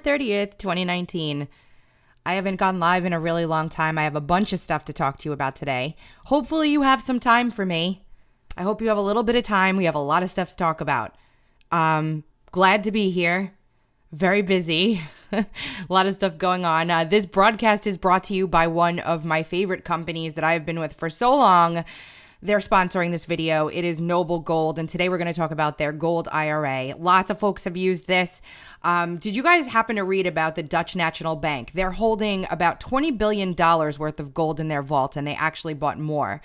30th, 2019. I haven't gone live in a really long time. I have a bunch of stuff to talk to you about today. Hopefully you have some time for me. I hope you have a little bit of time. We have a lot of stuff to talk about. Glad to be here. Very busy. A lot of stuff going on. This broadcast is brought to you by one of my favorite companies that I've been with for so long. They're sponsoring this video. It is Noble Gold, and today we're going to talk about their Gold IRA. Lots of folks have used this. Did you guys happen to read about the Dutch National Bank? They're holding about $20 billion worth of gold in their vault, and they actually bought more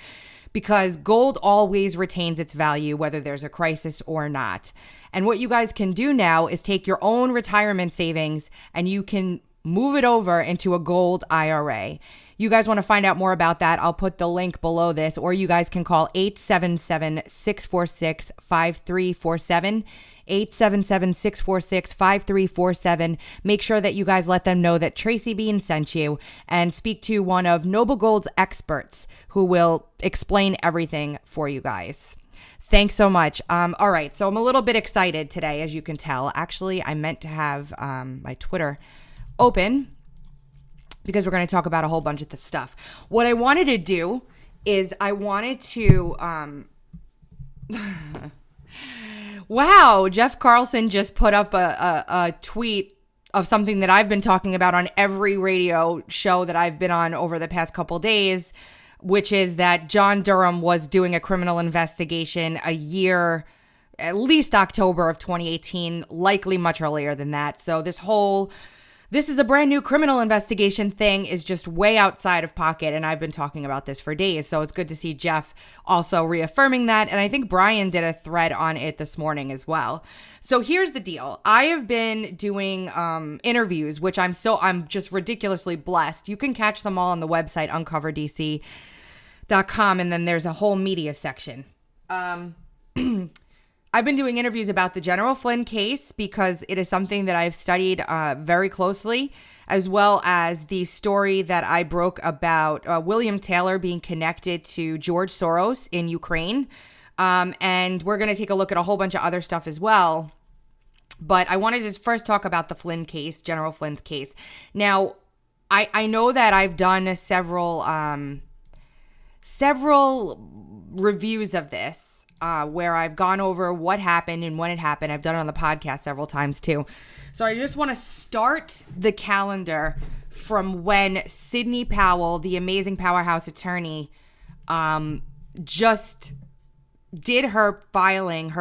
because gold always retains its value, whether there's a crisis or not. And what you guys can do now is take your own retirement savings and you can move it over into a Gold IRA. You guys want to find out more about that? I'll put the link below this, or you guys can call 877-646-5347. 877-646-5347. Make sure that you guys let them know that Tracybeanz sent you and speak to one of Noble Gold's experts who will explain everything for you guys. Thanks so much. All right, so I'm a little bit excited today, as you can tell. Actually, I meant to have my Twitter open because we're going to talk about a whole bunch of this stuff. What I wanted to do is I wanted to wow, Jeff Carlson just put up a tweet of something that I've been talking about on every radio show that I've been on over the past couple days, which is that John Durham was doing a criminal investigation a year, at least October of 2018, likely much earlier than that. So this is a brand new criminal investigation thing is just way outside of pocket, and I've been talking about this for days, so it's good to see Jeff also reaffirming that, and I think Brian did a thread on it this morning as well. So here's the deal. I have been doing interviews, which I'm just ridiculously blessed. You can catch them all on the website, uncoverdc.com, and then there's a whole media section. I've been doing interviews about the General Flynn case because it is something that I've studied very closely, as well as the story that I broke about William Taylor being connected to George Soros in Ukraine. And we're going to take a look at a whole bunch of other stuff as well. But I wanted to first talk about the Flynn case, General Flynn's case. Now, I know that I've done several reviews of this. Where I've gone over what happened and when it happened. I've done it on the podcast several times too. So I just want to start the calendar from when Sidney Powell, the amazing powerhouse attorney, just did her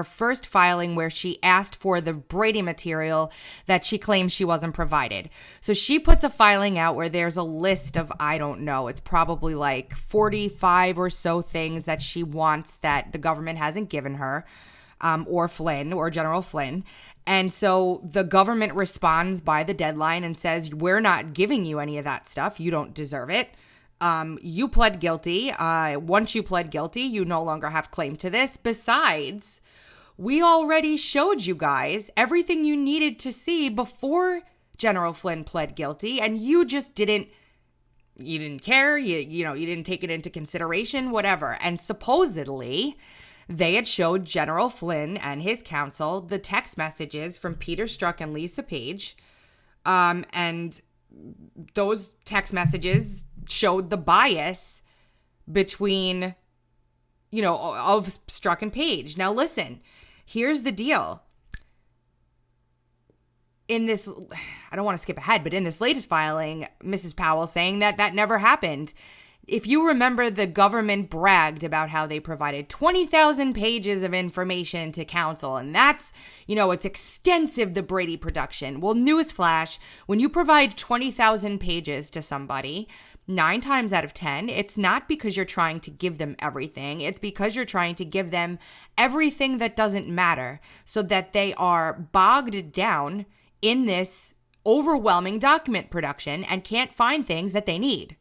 first filing where she asked for the Brady material that she claims she wasn't provided. So she puts a filing out where there's a list of, I don't know, it's probably like 45 or so things that she wants that the government hasn't given her, or Flynn, or General Flynn. And so the government responds by the deadline and says, we're not giving you any of that stuff. You don't deserve it. You pled guilty. Once you pled guilty, you no longer have claim to this. Besides, we already showed you guys everything you needed to see before General Flynn pled guilty, and you just didn't care. You didn't take it into consideration, whatever. And supposedly, they had showed General Flynn and his counsel the text messages from Peter Strzok and Lisa Page, and those text messages showed the bias between, of Strzok and Page. Now, listen, here's the deal. In this, I don't want to skip ahead, but in this latest filing, Mrs. Powell saying that never happened. If you remember, the government bragged about how they provided 20,000 pages of information to counsel, and that's, it's extensive, the Brady production. Well, newsflash, when you provide 20,000 pages to somebody, 9 times out of 10, it's not because you're trying to give them everything. It's because you're trying to give them everything that doesn't matter so that they are bogged down in this overwhelming document production and can't find things that they need.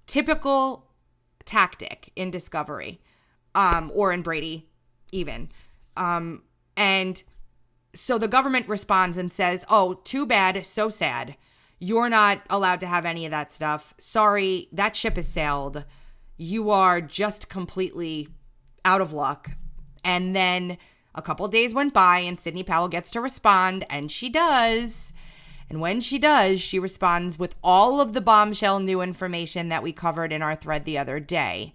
Typical tactic in discovery, or in Brady even. And so the government responds and says, oh, too bad, so sad. You're not allowed to have any of that stuff. Sorry, that ship has sailed. You are just completely out of luck. And then a couple days went by and Sidney Powell gets to respond, and she does. And when she does, she responds with all of the bombshell new information that we covered in our thread the other day.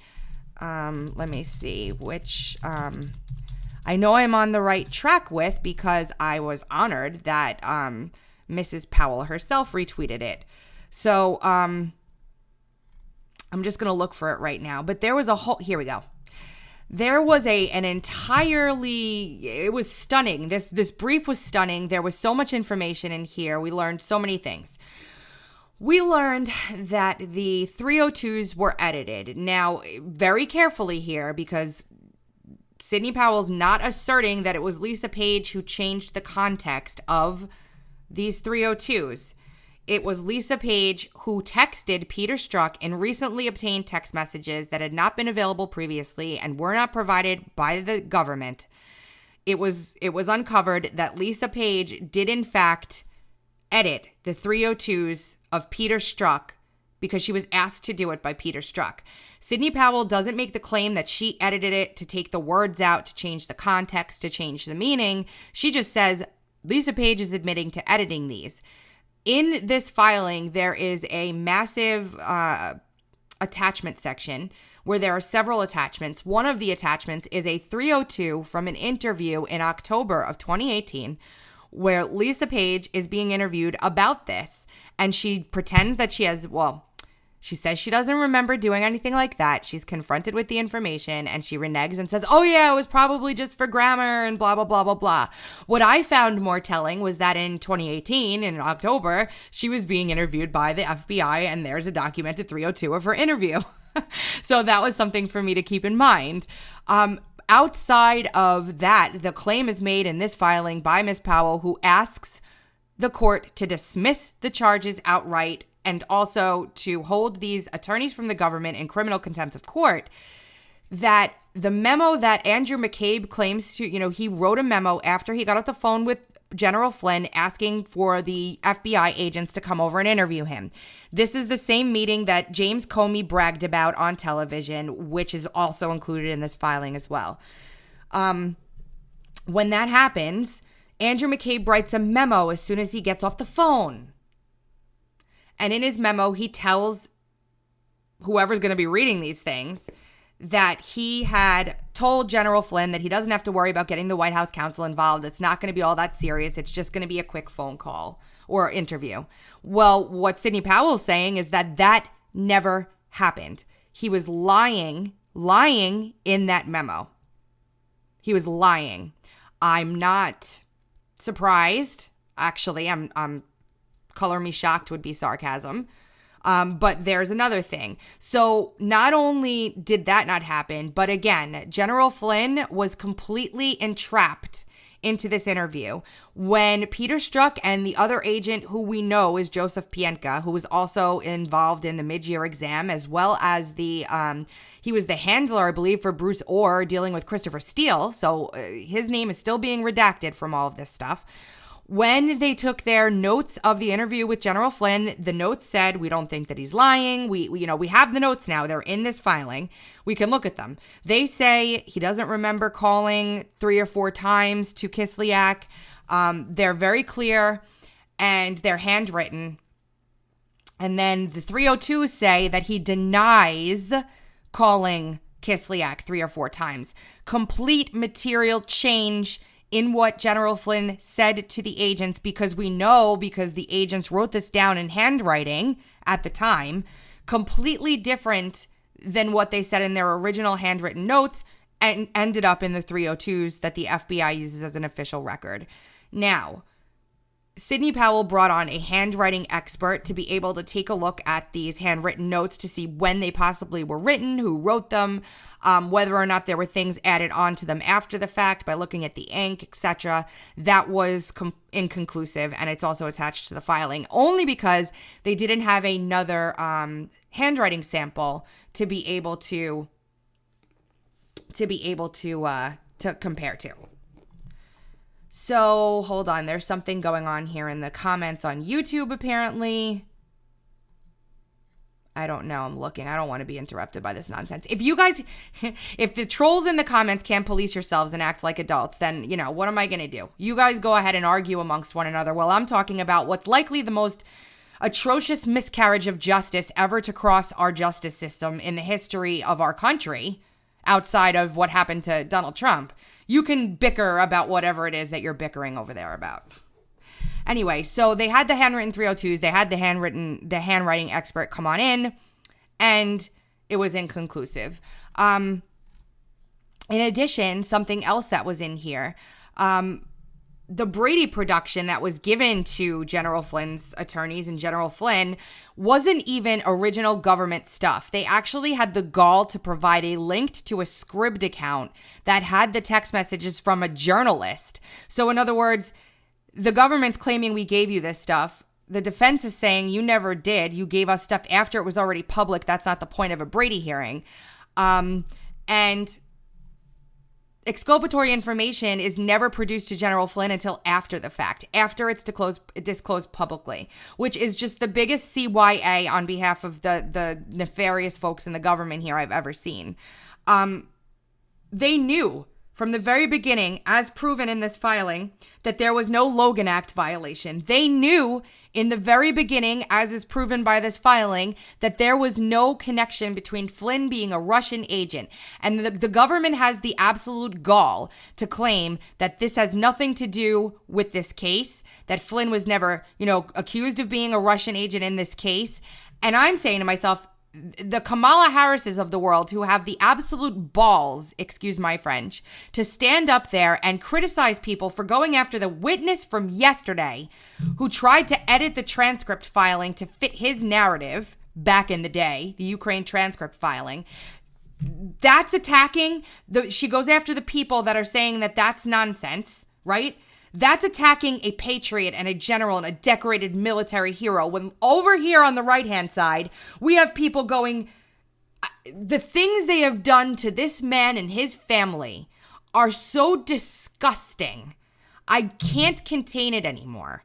Let me see which I know I'm on the right track with, because I was honored that Mrs. Powell herself retweeted it. So I'm just going to look for it right now. But there was a whole, here we go. There was an entirely, it was stunning. This brief was stunning. There was so much information in here. We learned so many things. We learned that the 302s were edited. Now, very carefully here, because Sidney Powell's not asserting that it was Lisa Page who changed the context of these 302s. It was Lisa Page who texted Peter Strzok and recently obtained text messages that had not been available previously and were not provided by the government. It was uncovered that Lisa Page did in fact edit the 302s of Peter Strzok because she was asked to do it by Peter Strzok. Sidney Powell doesn't make the claim that she edited it to take the words out, to change the context, to change the meaning. She just says Lisa Page is admitting to editing these. In this filing, there is a massive attachment section where there are several attachments. One of the attachments is a 302 from an interview in October of 2018 where Lisa Page is being interviewed about this. And she pretends that she has, she says she doesn't remember doing anything like that. She's confronted with the information and she reneges and says, oh yeah, it was probably just for grammar and blah, blah, blah, blah, blah. What I found more telling was that in 2018, in October, she was being interviewed by the FBI and there's a documented 302 of her interview. So that was something for me to keep in mind. Outside of that, the claim is made in this filing by Ms. Powell, who asks the court to dismiss the charges outright and also to hold these attorneys from the government in criminal contempt of court, that the memo that Andrew McCabe claims to, he wrote a memo after he got off the phone with General Flynn asking for the FBI agents to come over and interview him. This is the same meeting that James Comey bragged about on television, which is also included in this filing as well. When that happens, Andrew McCabe writes a memo as soon as he gets off the phone. And in his memo, he tells whoever's going to be reading these things that he had told General Flynn that he doesn't have to worry about getting the White House counsel involved. It's not going to be all that serious. It's just going to be a quick phone call or interview. Well, what Sidney Powell's saying is that never happened. He was lying in that memo. He was lying. I'm not surprised. Actually, I'm color me shocked would be sarcasm. But there's another thing. So not only did that not happen, but again, General Flynn was completely entrapped into this interview when Peter Strzok and the other agent who we know is Joseph Pientka, who was also involved in the mid-year exam, as well as he was the handler, I believe, for Bruce Orr dealing with Christopher Steele. So his name is still being redacted from all of this stuff. When they took their notes of the interview with General Flynn, the notes said, we don't think that he's lying. We have the notes now. They're in this filing. We can look at them. They say he doesn't remember calling 3 or 4 times to Kislyak. They're very clear and they're handwritten. And then the 302s say that he denies calling Kislyak 3 or 4 times. Complete material change in what General Flynn said to the agents, because the agents wrote this down in handwriting at the time, completely different than what they said in their original handwritten notes and ended up in the 302s that the FBI uses as an official record. Now, Sidney Powell brought on a handwriting expert to be able to take a look at these handwritten notes to see when they possibly were written, who wrote them, whether or not there were things added onto them after the fact by looking at the ink, etc. That was inconclusive, and it's also attached to the filing, only because they didn't have another handwriting sample to be able to compare to. So, hold on. There's something going on here in the comments on YouTube, apparently. I don't know. I'm looking. I don't want to be interrupted by this nonsense. If you guys, if the trolls in the comments can't police yourselves and act like adults, then, what am I going to do? You guys go ahead and argue amongst one another while I'm talking about what's likely the most atrocious miscarriage of justice ever to cross our justice system in the history of our country, outside of what happened to Donald Trump. You can bicker about whatever it is that you're bickering over there about. Anyway, so they had the handwritten 302s. They had the handwriting expert come on in, and it was inconclusive. In addition, something else that was in here, the Brady production that was given to General Flynn's attorneys and General Flynn wasn't even original government stuff. They actually had the gall to provide a link to a Scribd account that had the text messages from a journalist. So in other words, the government's claiming we gave you this stuff. The defense is saying you never did. You gave us stuff after it was already public. That's not the point of a Brady hearing. And exculpatory information is never produced to General Flynn until after the fact, after it's disclosed publicly, which is just the biggest CYA on behalf of the nefarious folks in the government here I've ever seen. They knew from the very beginning, as proven in this filing, that there was no Logan Act violation. They knew in the very beginning, as is proven by this filing, that there was no connection between Flynn being a Russian agent. And the government has the absolute gall to claim that this has nothing to do with this case, that Flynn was never, accused of being a Russian agent in this case. And I'm saying to myself, the Kamala Harrises of the world who have the absolute balls, excuse my French, to stand up there and criticize people for going after the witness from yesterday who tried to edit the transcript filing to fit his narrative back in the day, the Ukraine transcript filing. That's attacking. She goes after the people that are saying that that's nonsense, right? That's attacking a patriot and a general and a decorated military hero. When over here on the right-hand side, we have people going, the things they have done to this man and his family are so disgusting. I can't contain it anymore.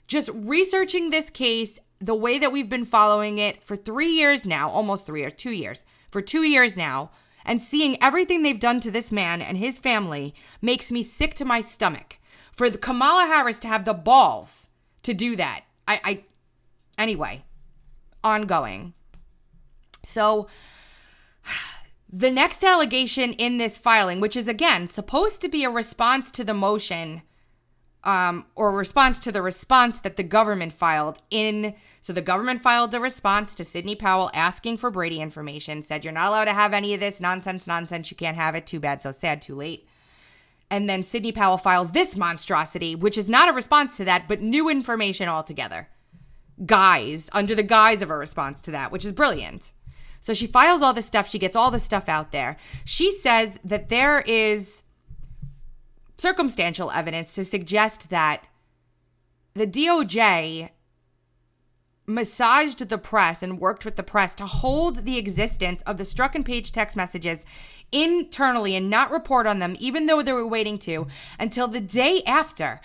Just researching this case the way that we've been following it for 3 years now, almost 3 years, 2 years, for 2 years now, and seeing everything they've done to this man and his family makes me sick to my stomach. For the Kamala Harris to have the balls to do that. Anyway, ongoing. So the next allegation in this filing, which is again supposed to be a response to the motion or a response to the response that the government filed in. So the government filed a response to Sidney Powell asking for Brady information, said you're not allowed to have any of this nonsense. You can't have it. Too bad, so sad, too late. And then Sidney Powell files this monstrosity, which is not a response to that, but new information altogether. Under the guise of a response to that, which is brilliant. So she files all this stuff. She gets all this stuff out there. She says that there is circumstantial evidence to suggest that the DOJ massaged the press and worked with the press to hold the existence of the Strzok and Page text messages internally and not report on them, even though they were waiting to, until the day after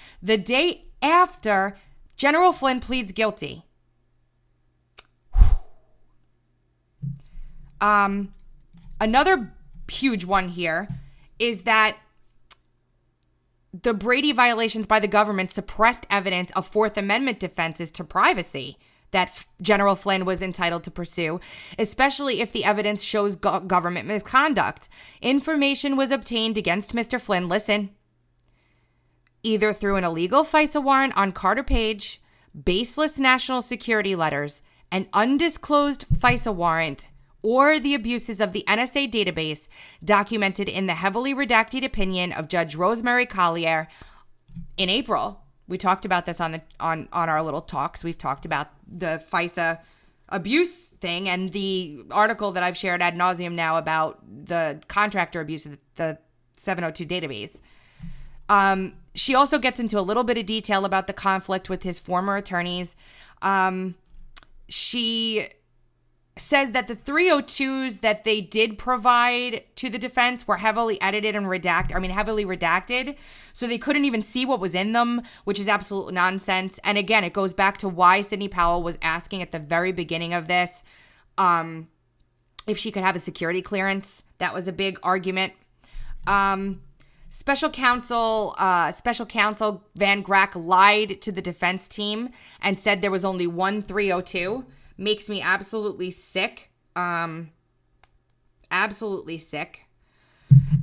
General Flynn pleads guilty. Another huge one here is that the Brady violations by the government suppressed evidence of Fourth Amendment defenses to privacy that General Flynn was entitled to pursue, especially if the evidence shows government misconduct. Information was obtained against Mr. Flynn, listen, either through an illegal FISA warrant on Carter Page, baseless national security letters, an undisclosed FISA warrant, or the abuses of the NSA database documented in the heavily redacted opinion of Judge Rosemary Collier in April. We talked about this on our little talks. We've talked about the FISA abuse thing and the article that I've shared ad nauseum now about the contractor abuse of the 702 database. She also gets into a little bit of detail about the conflict with his former attorneys. She says that the 302s that they did provide to the defense were heavily edited and heavily redacted. So they couldn't even see what was in them, which is absolute nonsense. And again, it goes back to why Sidney Powell was asking at the very beginning of this, if she could have a security clearance. That was a big argument. Special counsel Van Grack lied to the defense team and said there was only one 302. Makes me absolutely sick. Absolutely sick.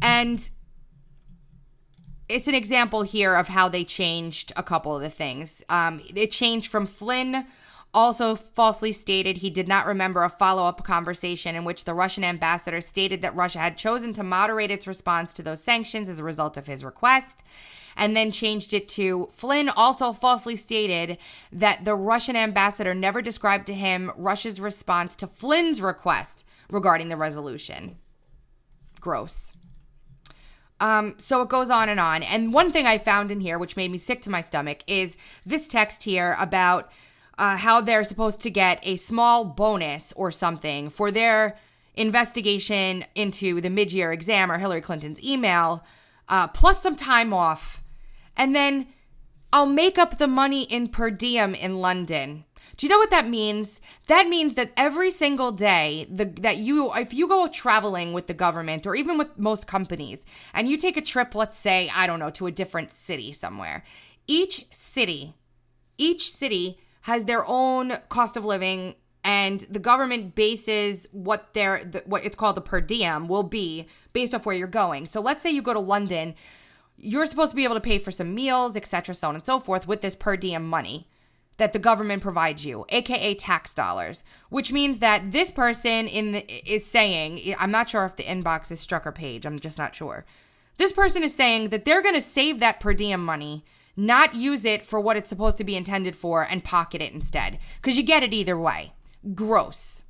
And it's an example here of how they changed a couple of the things. It changed from Flynn also falsely stated he did not remember a follow-up conversation in which the Russian ambassador stated that Russia had chosen to moderate its response to those sanctions as a result of his request, and then changed it to Flynn also falsely stated that the Russian ambassador never described to him Russia's response to Flynn's request regarding the resolution. Gross. So it goes on. And one thing I found in here, which made me sick to my stomach, is this text here about how they're supposed to get a small bonus or something for their investigation into the mid-year exam or Hillary Clinton's email, plus some time off. And then I'll make up the money in per diem in London. Do you know what that means? That means that every single day if you go traveling with the government or even with most companies and you take a trip, let's say, I don't know, to a different city somewhere, each city has their own cost of living, and the government bases what it's called the per diem will be based off where you're going. So let's say you go to London, you're supposed to be able to pay for some meals, etc., so on and so forth, with this per diem money that the government provides you, aka tax dollars, which means that this person is saying, I'm not sure if the inbox is Strucker page, I'm just not sure. This person is saying that they're going to save that per diem money, not use it for what it's supposed to be intended for, and pocket it instead, because you get it either way. Gross.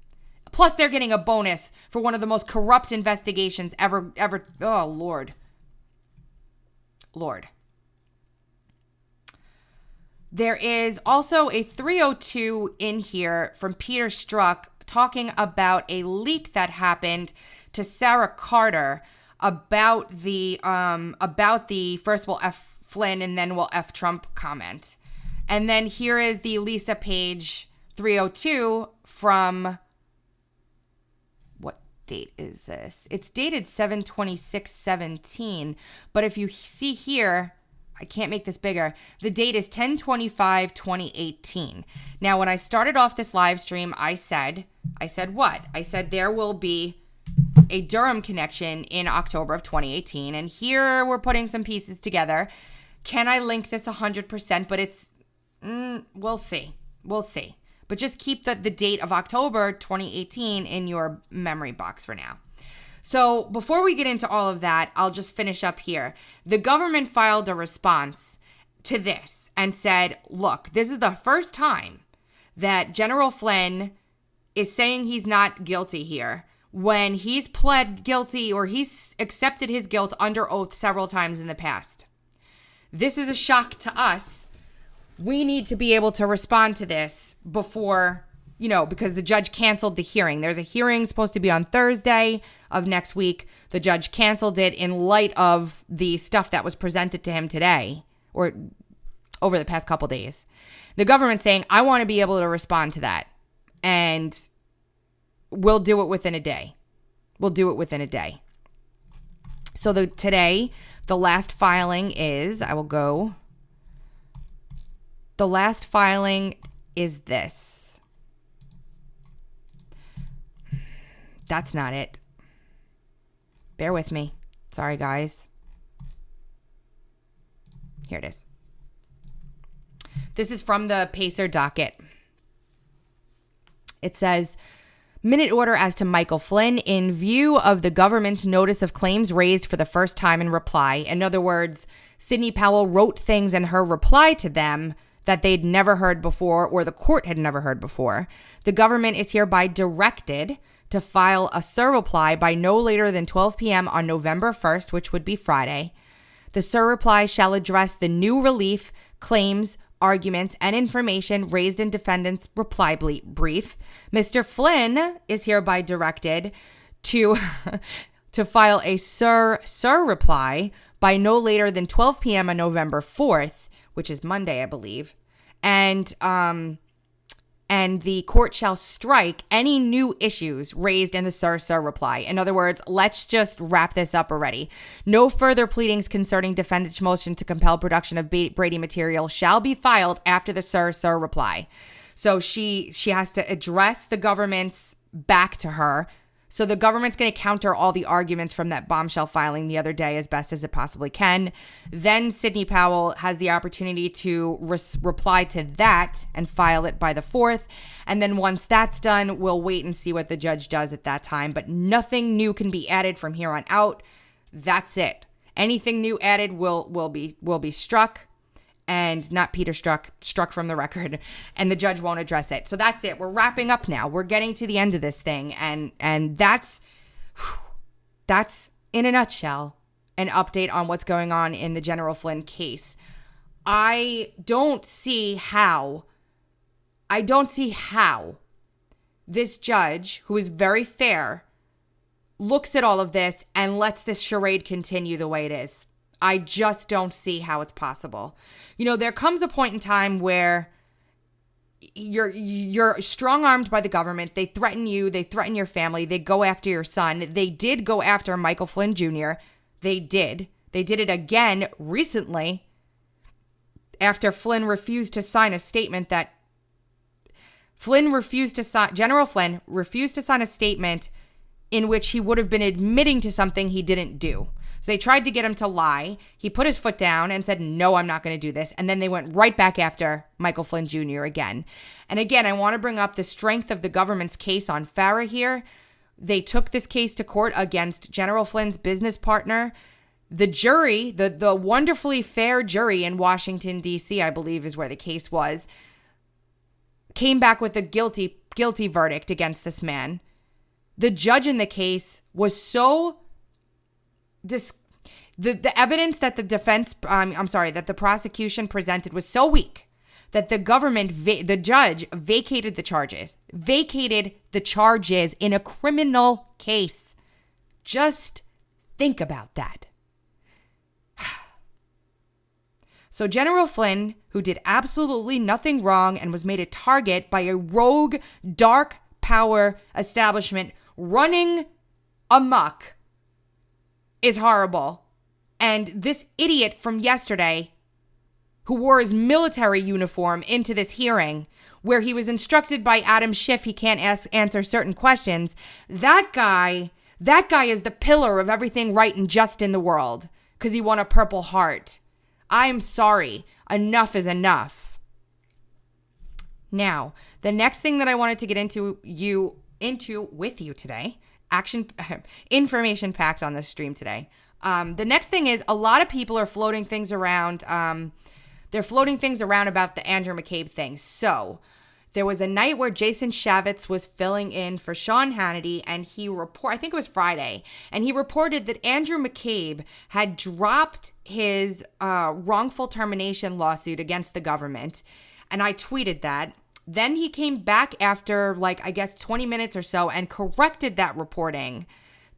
Plus, they're getting a bonus for one of the most corrupt investigations ever. Oh, Lord. There is also a 302 in here from Peter Strzok talking about a leak that happened to Sarah Carter about the first we'll F Flynn and then we'll F Trump comment. And then here is the Lisa Page 302 from, what date is this? It's dated 7/26/17, but if you see here, I can't make this bigger. The date is 10/25/2018. Now, when I started off this live stream, I said what? I said there will be a Durham connection in October of 2018. And here we're putting some pieces together. Can I link this 100%? But it's, we'll see. But just keep the date of October 2018 in your memory box for now. So before we get into all of that, I'll just finish up here. The government filed a response to this and said, look, this is the first time that General Flynn is saying he's not guilty here when he's pled guilty or he's accepted his guilt under oath several times in the past. This is a shock to us. We need to be able to respond to this before, because the judge canceled the hearing. There's a hearing supposed to be on Thursday of next week. The judge canceled it in light of the stuff that was presented to him today or over the past couple days. The government's saying, I want to be able to respond to that. And we'll do it within a day. So today, the last filing is, the last filing is this. That's not it. Bear with me. Sorry, guys. Here it is. This is from the Pacer docket. It says, minute order as to Michael Flynn in view of the government's notice of claims raised for the first time in reply. In other words, Sidney Powell wrote things in her reply to them that they'd never heard before or the court had never heard before. The government is hereby directed to file a surreply by no later than 12 p.m. on November 1st, which would be Friday. The surreply shall address the new relief, claims, arguments, and information raised in defendant's reply brief. Mr. Flynn is hereby directed to file a surreply by no later than 12 p.m. on November 4th, which is Monday, I believe. And and the court shall strike any new issues raised in the sir reply. In other words, let's just wrap this up already. No further pleadings concerning defendant's motion to compel production of Brady material shall be filed after the sir reply. So she has to address the government's back to her. So the government's going to counter all the arguments from that bombshell filing the other day as best as it possibly can. Then Sidney Powell has the opportunity to reply to that and file it by the 4th. And then once that's done, we'll wait and see what the judge does at that time. But nothing new can be added from here on out. That's it. Anything new added will be struck. And not Peter struck from the record, and the judge won't address it. So that's it. We're wrapping up now. We're getting to the end of this thing, and that's in a nutshell an update on what's going on in the General Flynn case. I don't see how this judge, who is very fair, looks at all of this and lets this charade continue the way it is. I just don't see how it's possible. You know, there comes a point in time where you're strong-armed by the government. They threaten you. They threaten your family. They go after your son. They did go after Michael Flynn Jr. They did. They did it again recently after Flynn refused to sign a statement that General Flynn refused to sign a statement in which he would have been admitting to something he didn't do. So they tried to get him to lie. He put his foot down and said, no, I'm not going to do this. And then they went right back after Michael Flynn Jr. again. And again, I want to bring up the strength of the government's case on Farrah here. They took this case to court against General Flynn's business partner. The jury, the wonderfully fair jury in Washington, D.C., I believe is where the case was, came back with a guilty verdict against this man. The judge in the case was so... The evidence that that the prosecution presented was so weak that the judge vacated the charges in a criminal case. Just think about that. So General Flynn, who did absolutely nothing wrong and was made a target by a rogue, dark power establishment running amok, is horrible. And this idiot from yesterday who wore his military uniform into this hearing where he was instructed by Adam Schiff he can't answer certain questions, that guy is the pillar of everything right and just in the world because he won a Purple Heart. I'm sorry. Enough is enough. Now, the next thing that I wanted to get into with you today, information packed on this stream today. The next thing is a lot of people are floating things around. They're floating things around about the Andrew McCabe thing. So there was a night where Jason Shavitz was filling in for Sean Hannity, and I think it was Friday, and he reported that Andrew McCabe had dropped his wrongful termination lawsuit against the government. And I tweeted that. Then he came back after 20 minutes or so and corrected that reporting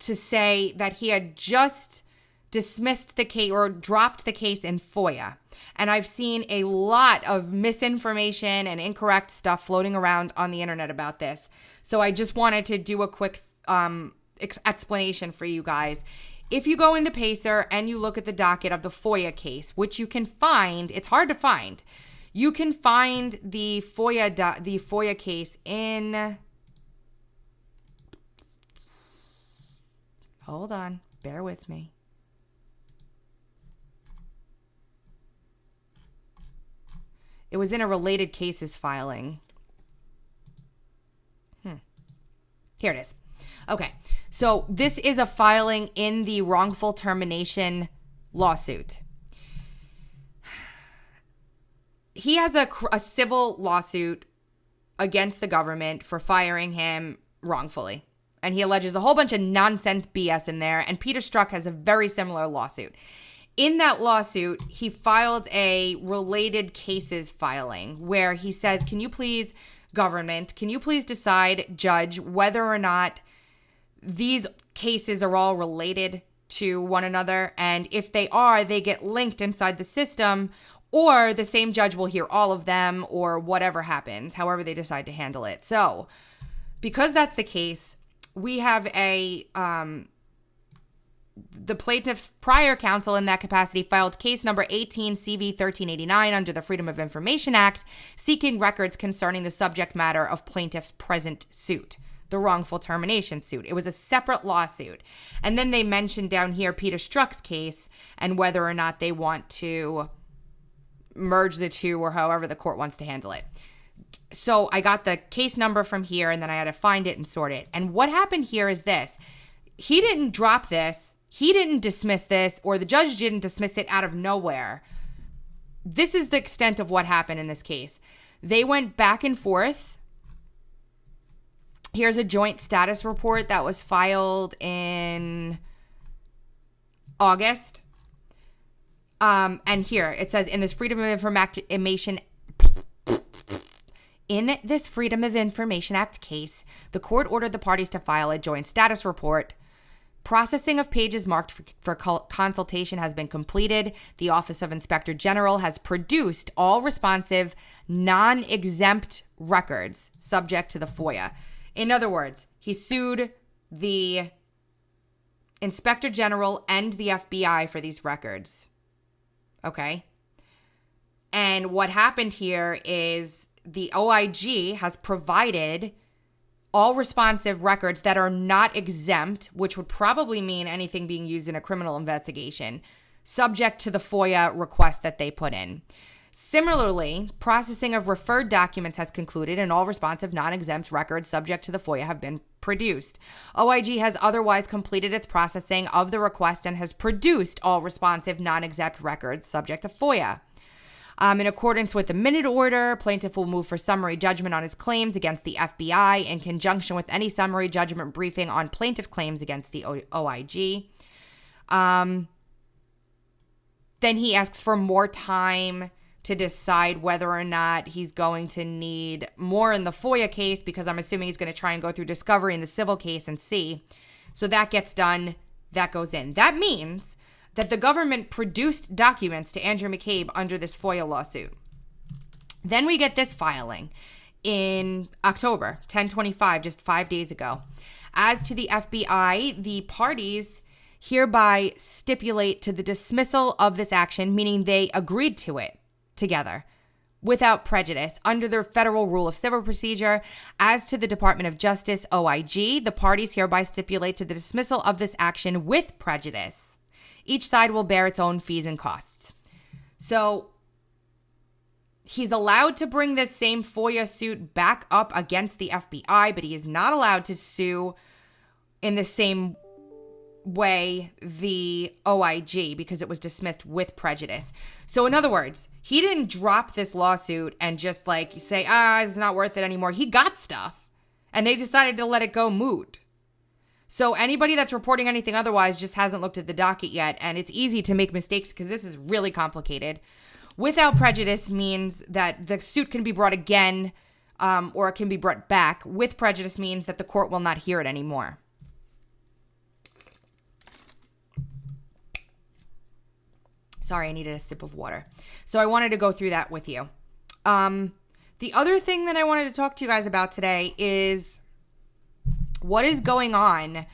to say that he had just dismissed the case or dropped the case in FOIA. And I've seen a lot of misinformation and incorrect stuff floating around on the internet about this. So I just wanted to do a quick explanation for you guys. If you go into Pacer and you look at the docket of the FOIA case, which you can find, it's hard to find. You can find the FOIA case in... Hold on. Bear with me. It was in a related cases filing. Here it is. Okay. So this is a filing in the wrongful termination lawsuit. He has a civil lawsuit against the government for firing him wrongfully. And he alleges a whole bunch of nonsense BS in there. And Peter Strzok has a very similar lawsuit. In that lawsuit, he filed a related cases filing where he says, can you please, government, can you please decide, judge, whether or not these cases are all related to one another? And if they are, they get linked inside the system, or the same judge will hear all of them, or whatever happens, however they decide to handle it. So because that's the case, we have the plaintiff's prior counsel in that capacity filed case number 18 CV 1389 under the Freedom of Information Act, seeking records concerning the subject matter of plaintiff's present suit, the wrongful termination suit. It was a separate lawsuit. And then they mentioned down here Peter Strzok's case and whether or not they want to merge the two or however the court wants to handle it. So I got the case number from here, and then I had to find it and sort it. And what happened here is this. He didn't drop this. He didn't dismiss this, or the judge didn't dismiss it out of nowhere. This is the extent of what happened in this case. They went back and forth. Here's a joint status report that was filed in August. And here it says, in this Freedom of Information Act case, the court ordered the parties to file a joint status report. Processing of pages marked for consultation has been completed. The Office of Inspector General has produced all responsive, non-exempt records subject to the FOIA. In other words, he sued the Inspector General and the FBI for these records. Okay? And what happened here is the OIG has provided all responsive records that are not exempt, which would probably mean anything being used in a criminal investigation, subject to the FOIA request that they put in. Similarly, processing of referred documents has concluded, and all responsive non-exempt records subject to the FOIA have been produced. OIG has otherwise completed its processing of the request and has produced all responsive non-exempt records subject to FOIA. In accordance with the minute order, plaintiff will move for summary judgment on his claims against the FBI in conjunction with any summary judgment briefing on plaintiff claims against the OIG. Then he asks for more time to decide whether or not he's going to need more in the FOIA case, because I'm assuming he's going to try and go through discovery in the civil case and see. So that gets done. That goes in. That means that the government produced documents to Andrew McCabe under this FOIA lawsuit. Then we get this filing in October, 10/25, just 5 days ago. As to the FBI, the parties hereby stipulate to the dismissal of this action, meaning they agreed to it together without prejudice under the Federal Rule of Civil Procedure. As to the Department of Justice, OIG, the parties hereby stipulate to the dismissal of this action with prejudice. Each side will bear its own fees and costs. So he's allowed to bring this same FOIA suit back up against the FBI, but he is not allowed to sue in the same way the OIG because it was dismissed with prejudice. So in other words, he didn't drop this lawsuit and just like say, it's not worth it anymore. He got stuff and they decided to let it go moot. So anybody that's reporting anything otherwise just hasn't looked at the docket yet, and it's easy to make mistakes because this is really complicated. Without prejudice means that the suit can be brought again or it can be brought back. With prejudice means that the court will not hear it anymore. Sorry, I needed a sip of water. So I wanted to go through that with you. The other thing that I wanted to talk to you guys about today is what is going on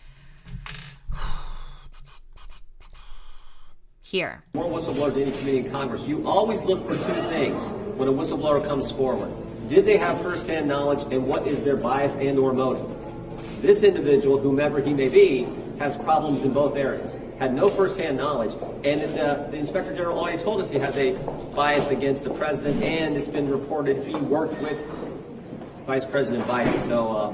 here. More whistleblowers to any committee in Congress. You always look for two things when a whistleblower comes forward. Did they have firsthand knowledge, and what is their bias and or motive? This individual, whomever he may be, has problems in both areas. Had no firsthand knowledge, and the Inspector General already told us he has a bias against the president, and it's been reported he worked with Vice President Biden. So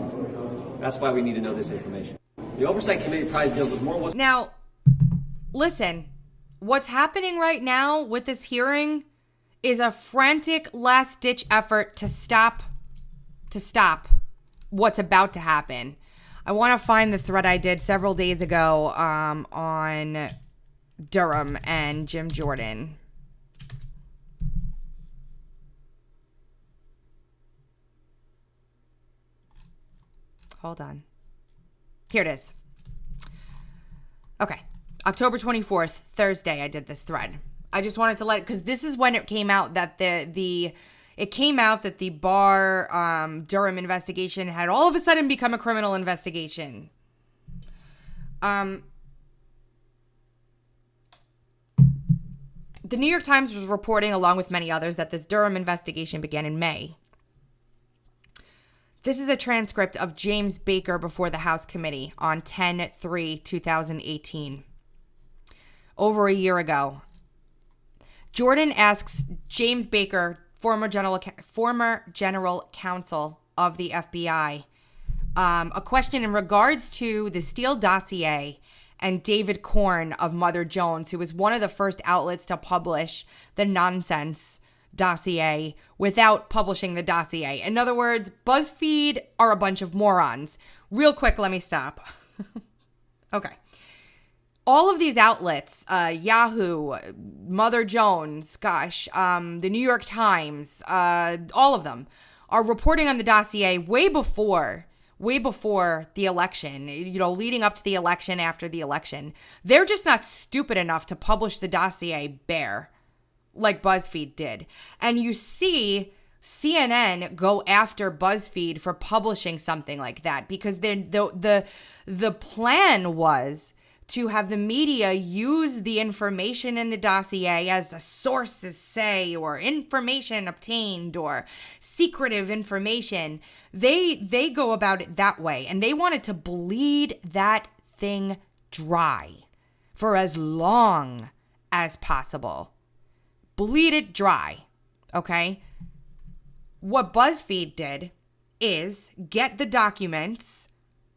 that's why we need to know this information. The Oversight Committee probably deals with more. Now, listen, what's happening right now with this hearing is a frantic last-ditch effort to stop what's about to happen. I want to find the thread I did several days ago on Durham and Jim Jordan. Hold on. Here it is. Okay. October 24th, Thursday, I did this thread. I just wanted to because this is when it came out that it came out that the Barr Durham investigation had all of a sudden become a criminal investigation. The New York Times was reporting, along with many others, that this Durham investigation began in May. This is a transcript of James Baker before the House Committee on 10/3/2018. Over a year ago. Jordan asks James Baker, former general counsel of the FBI, a question in regards to the Steele dossier and David Korn of Mother Jones, who was one of the first outlets to publish the nonsense dossier without publishing the dossier. In other words, BuzzFeed are a bunch of morons. Real quick, let me stop. Okay. All of these outlets, Yahoo, Mother Jones, the New York Times, all of them are reporting on the dossier way before the election, leading up to the election, after the election. They're just not stupid enough to publish the dossier bare like BuzzFeed did. And you see CNN go after BuzzFeed for publishing something like that because the plan was to have the media use the information in the dossier as the sources say, or information obtained, or secretive information. They go about it that way, and they wanted to bleed that thing dry for as long as possible. Bleed it dry, okay? What BuzzFeed did is get the documents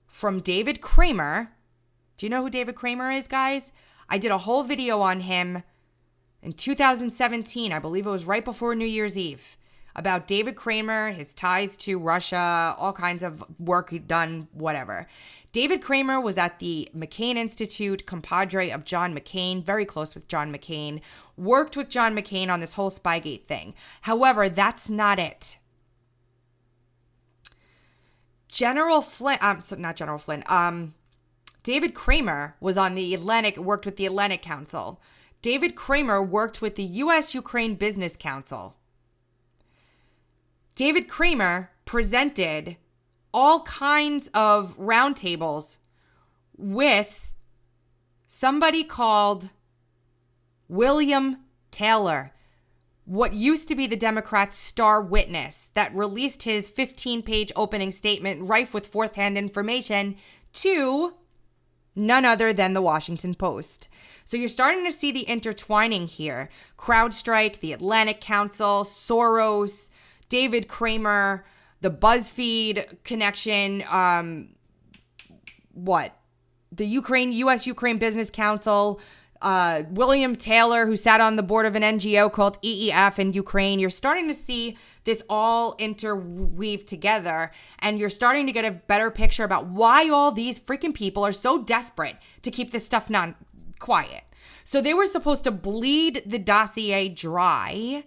from David Kramer. Do you know who David Kramer is, guys? I did a whole video on him in 2017. I believe it was right before New Year's Eve, about David Kramer, his ties to Russia, all kinds of work he'd done, whatever. David Kramer was at the McCain Institute, compadre of John McCain, very close with John McCain, worked with John McCain on this whole Spygate thing. However, that's not it. David Kramer was on the Atlantic, worked with the Atlantic Council. David Kramer worked with the U.S.-Ukraine Business Council. David Kramer presented all kinds of roundtables with somebody called William Taylor, what used to be the Democrats' star witness that released his 15-page opening statement rife with fourth-hand information to none other than the Washington Post. So you're starting to see the intertwining here. CrowdStrike, the Atlantic Council, Soros, David Kramer, the BuzzFeed connection, the U.S.-Ukraine Business Council, William Taylor, who sat on the board of an NGO called EEF in Ukraine. You're starting to see this all interweave together, and you're starting to get a better picture about why all these freaking people are so desperate to keep this stuff quiet. So they were supposed to bleed the dossier dry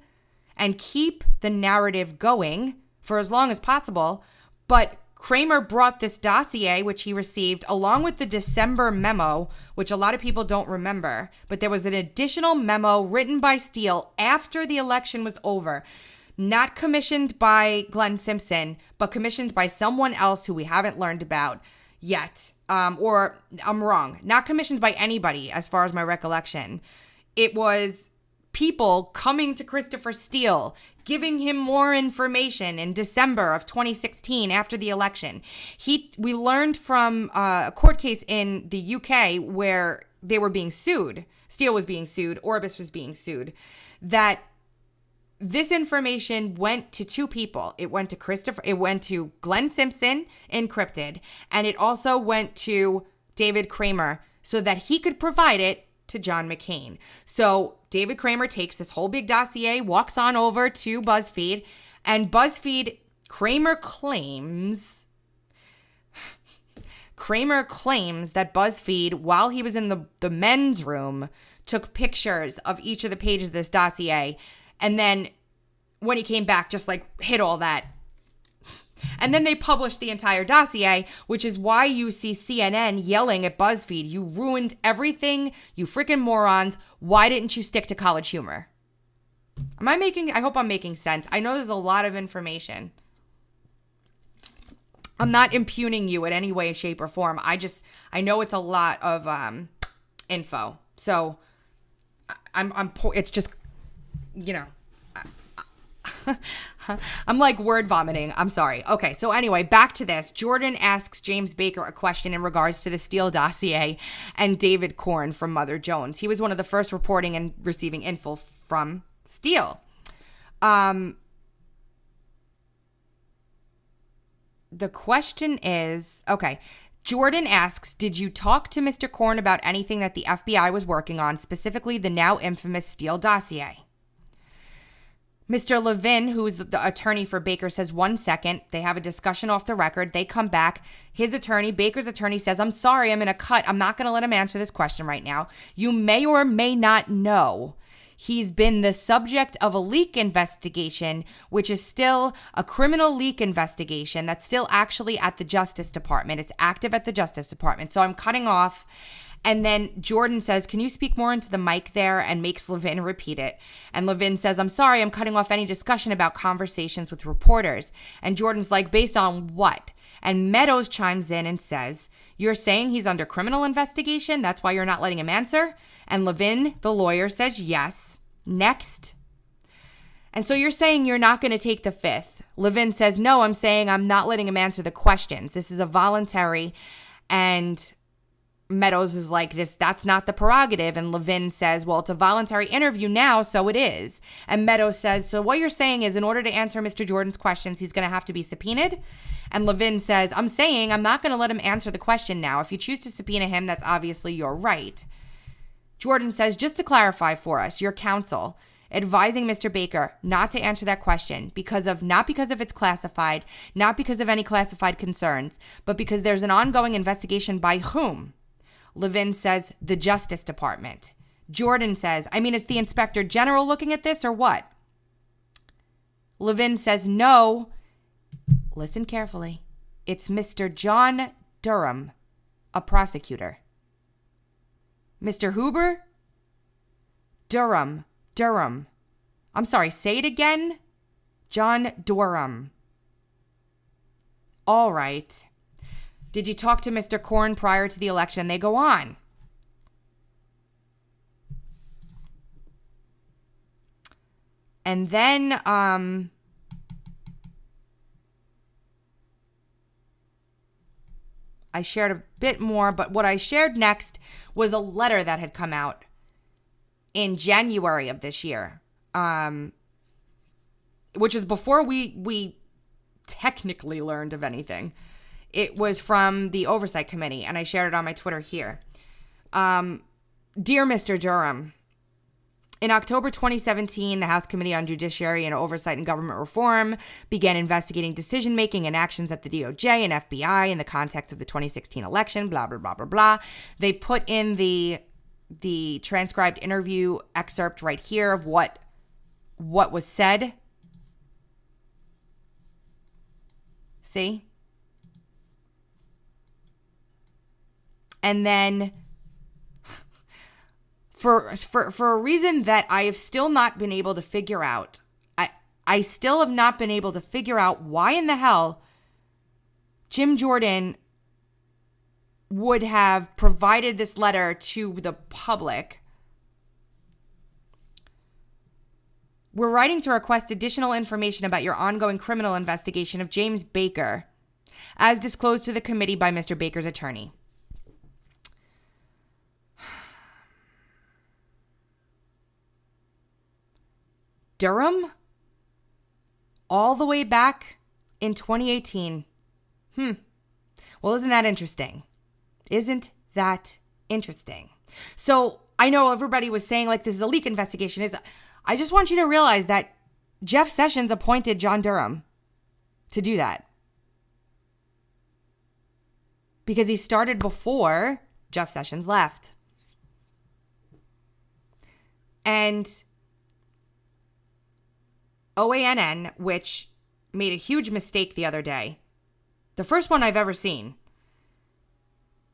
and keep the narrative going for as long as possible, but Kramer brought this dossier, which he received, along with the December memo, which a lot of people don't remember, but there was an additional memo written by Steele after the election was over, not commissioned by Glenn Simpson, but commissioned by someone else who we haven't learned about yet. Or I'm wrong, not commissioned by anybody as far as my recollection. It was people coming to Christopher Steele, giving him more information in December of 2016 after the election. We learned from a court case in the UK where they were being sued. Steele was being sued. Orbis was being sued. That this information went to two people. It went to Glenn Simpson, encrypted, and it also went to David Kramer so that he could provide it to John McCain. So David Kramer takes this whole big dossier, walks on over to BuzzFeed, and Kramer claims that BuzzFeed, while he was in the men's room, took pictures of each of the pages of this dossier, and then when he came back, just hid all that. And then they published the entire dossier, which is why you see CNN yelling at BuzzFeed, you ruined everything, you freaking morons. Why didn't you stick to College Humor? I hope I'm making sense. I know there's a lot of information. I'm not impugning you in any way, shape, or form. I know it's a lot of info. So it's just, I'm like word vomiting. I'm sorry. Okay, so anyway, back to this. Jordan asks James Baker a question in regards to the Steele dossier and David Korn from Mother Jones. He was one of the first reporting and receiving info from Steele. The question is, okay, Jordan asks, did you talk to Mr. Korn about anything that the FBI was working on, specifically the now infamous Steele dossier? Mr. Levin, who's the attorney for Baker, says 1 second. They have a discussion off the record. They come back. His attorney, Baker's attorney, says, I'm sorry, I'm in a cut. I'm not going to let him answer this question right now. You may or may not know he's been the subject of a leak investigation, which is still a criminal leak investigation that's still actually at the Justice Department. It's active at the Justice Department. So I'm cutting off. And then Jordan says, can you speak more into the mic there? And makes Levin repeat it. And Levin says, I'm sorry, I'm cutting off any discussion about conversations with reporters. And Jordan's like, based on what? And Meadows chimes in and says, you're saying he's under criminal investigation? That's why you're not letting him answer? And Levin, the lawyer, says yes. Next. And so you're saying you're not going to take the fifth. Levin says, no, I'm saying I'm not letting him answer the questions. This is a voluntary. And Meadows is like, that's not the prerogative. And Levin says, well, it's a voluntary interview now, so it is. And Meadows says, so what you're saying is in order to answer Mr. Jordan's questions, he's going to have to be subpoenaed? And Levin says, I'm saying I'm not going to let him answer the question now. If you choose to subpoena him, that's obviously your right. Jordan says, just to clarify for us, your counsel advising Mr. Baker not to answer that question not because of it's classified, not because of any classified concerns, but because there's an ongoing investigation by whom? Levin says, the Justice Department. Jordan says, it's the Inspector General looking at this or what? Levin says, no. Listen carefully. It's Mr. John Durham, a prosecutor. Mr. Huber? Durham. I'm sorry, say it again. John Durham. All right. Did you talk to Mr. Korn prior to the election? They go on. And then, I shared a bit more, but what I shared next was a letter that had come out in January of this year, which is before we technically learned of anything. It was from the Oversight Committee, and I shared it on my Twitter here. Dear Mr. Durham, in October 2017, the House Committee on Judiciary and Oversight and Government Reform began investigating decision-making and actions at the DOJ and FBI in the context of the 2016 election, blah, blah, blah, blah, blah. They put in the transcribed interview excerpt right here of what was said. See? And then for a reason that I have still not been able to figure out, I still have not been able to figure out why in the hell Jim Jordan would have provided this letter to the public. We're writing to request additional information about your ongoing criminal investigation of James Baker, as disclosed to the committee by Mr. Baker's attorney. Durham? All the way back in 2018. Well, isn't that interesting? Isn't that interesting? So I know everybody was saying like this is a leak investigation. I just want you to realize that Jeff Sessions appointed John Durham to do that. Because he started before Jeff Sessions left. And OANN, which made a huge mistake the other day. The first one I've ever seen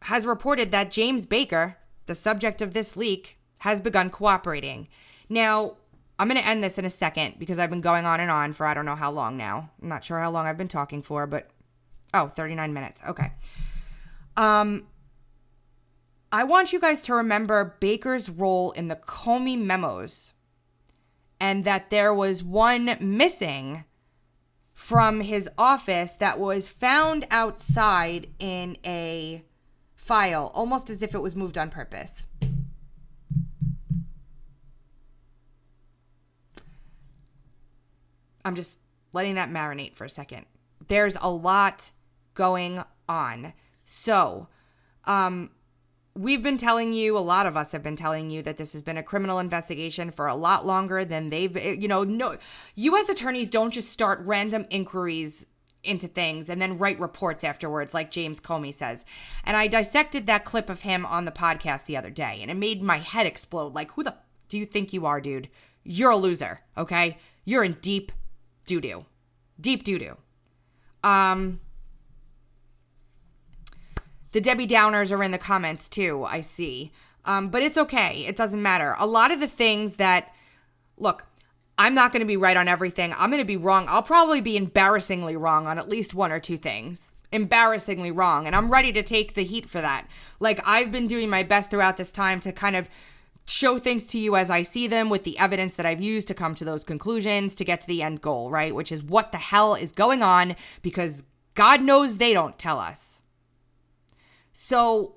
has reported that James Baker, the subject of this leak, has begun cooperating. Now, I'm going to end this in a second because I've been going on and on for I don't know how long now. I'm not sure how long I've been talking for, but 39 minutes. Okay. I want you guys to remember Baker's role in the Comey memos and that there was one missing from his office that was found outside in a file, almost as if it was moved on purpose. I'm just letting that marinate for a second. There's a lot going on. So, we've been telling you, a lot of us have been telling you that this has been a criminal investigation for a lot longer than no, U.S. attorneys don't just start random inquiries into things and then write reports afterwards like James Comey says. And I dissected that clip of him on the podcast the other day and it made my head explode. Like, who the do you think you are, dude? You're a loser, okay? You're in deep doo-doo. Deep doo-doo. The Debbie Downers are in the comments too, I see. But it's okay. It doesn't matter. A lot of the things that, look, I'm not going to be right on everything. I'm going to be wrong. I'll probably be embarrassingly wrong on at least one or two things. Embarrassingly wrong. And I'm ready to take the heat for that. Like, I've been doing my best throughout this time to kind of show things to you as I see them with the evidence that I've used to come to those conclusions to get to the end goal, right? Which is what the hell is going on, because God knows they don't tell us. So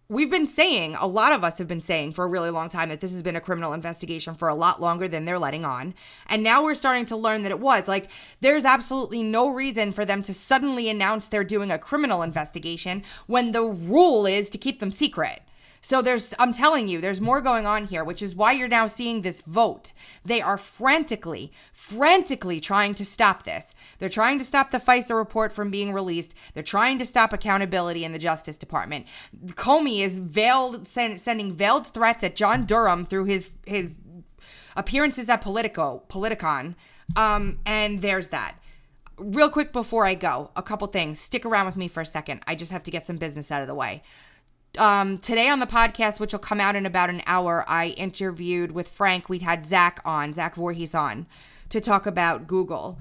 we've been saying, a lot of us have been saying for a really long time that this has been a criminal investigation for a lot longer than they're letting on. And now we're starting to learn that it was. Like, there's absolutely no reason for them to suddenly announce they're doing a criminal investigation when the rule is to keep them secret. So I'm telling you, there's more going on here, which is why you're now seeing this vote. They are frantically trying to stop this. They're trying to stop the FISA report from being released. They're trying to stop accountability in the Justice Department. Comey is sending veiled threats at John Durham through his appearances at Politicon. And there's that. Real quick before I go, a couple things. Stick around with me for a second. I just have to get some business out of the way. Today on the podcast, which will come out in about an hour, I interviewed with Frank. We had Zach Voorhees on to talk about Google.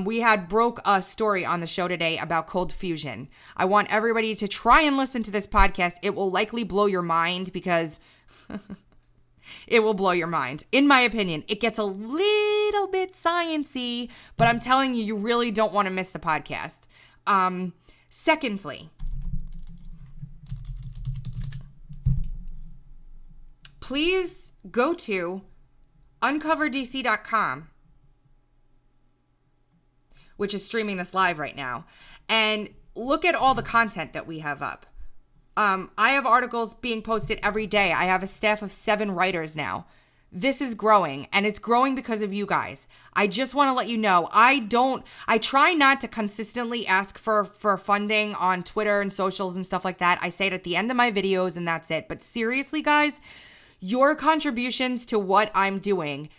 We broke a story on the show today about cold fusion. I want everybody to try and listen to this podcast. It will likely blow your mind because it will blow your mind. In my opinion, it gets a little bit sciencey, but I'm telling you, you really don't want to miss the podcast. Secondly, please go to uncoverdc.com, which is streaming this live right now, and look at all the content that we have up. I have articles being posted every day. I have a staff of 7 writers now. This is growing, and it's growing because of you guys. I just want to let you know, I try not to consistently ask for funding on Twitter and socials and stuff like that. I say it at the end of my videos, and that's it. But seriously, guys, your contributions to what I'm doing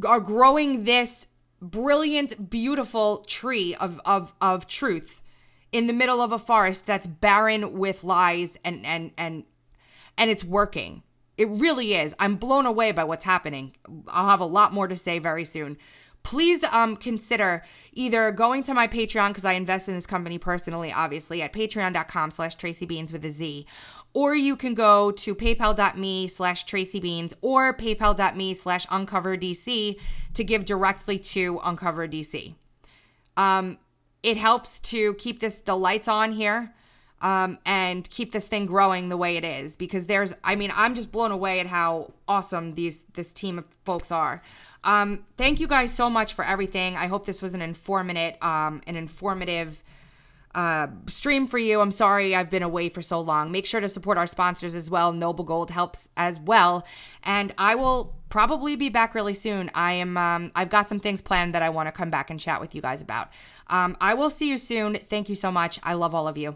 are growing this brilliant, beautiful tree of truth in the middle of a forest that's barren with lies, and it's working. It really is. I'm blown away by what's happening. I'll have a lot more to say very soon. Please consider either going to my Patreon, because I invest in this company personally, obviously, at patreon.com/Tracybeanz with a Z. Or you can go to paypal.me/Tracybeanz or paypal.me/UncoverDC to give directly to Uncover DC. It helps to keep the lights on here and keep this thing growing the way it is, because I'm just blown away at how awesome this team of folks are. Thank you guys so much for everything. I hope this was an informative stream for you. I'm sorry I've been away for so long. Make sure to support our sponsors as well. Noble Gold helps as well. And I will probably be back really soon. I've got some things planned that I want to come back and chat with you guys about. I will see you soon. Thank you so much. I love all of you.